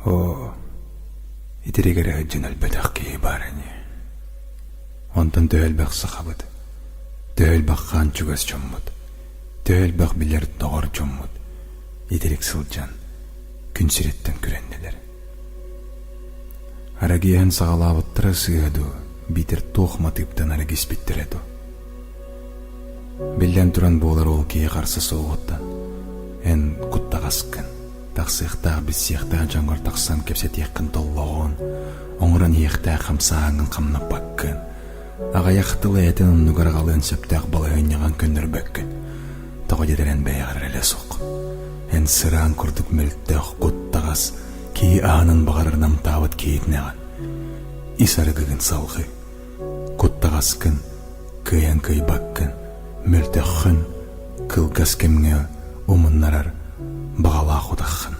О, итерегері жөнелбедақ кей барыне. Онтан төхелбәқ сақабыд. Төхелбәқ қан чүгәс чоммуд. Төхелбәқ білер тоғыр чоммуд. Итерек сылжан, күн сиреттен күренделер. Арагиян сағалабыттыра сығаду, битер тоқматыптан арагис биттереду. Білден туран болар ол кей қарсы соғыттан. Эн құттағаскын. Тақсықтағы біз сияқтағы жаңғар тақсан кепсет еқін толлағын. Оңыран еқтағы қамсағын қамнап баққын. Аға яқтылы әтін ұнығар қалын сөптәқ балы өйнеған көнір бәккін. Тоғы дедерен бәйғар әлі соқ. Эн сыран күрдік мүлттәқ құттағас, кей ағанын бағарырнам табыт кейтінеған. Исары күгін салғы. Құттағаскын, көйен көй баққын. Мүлттәқ күн, кылгас кемге умыннарар бағала құдаққын.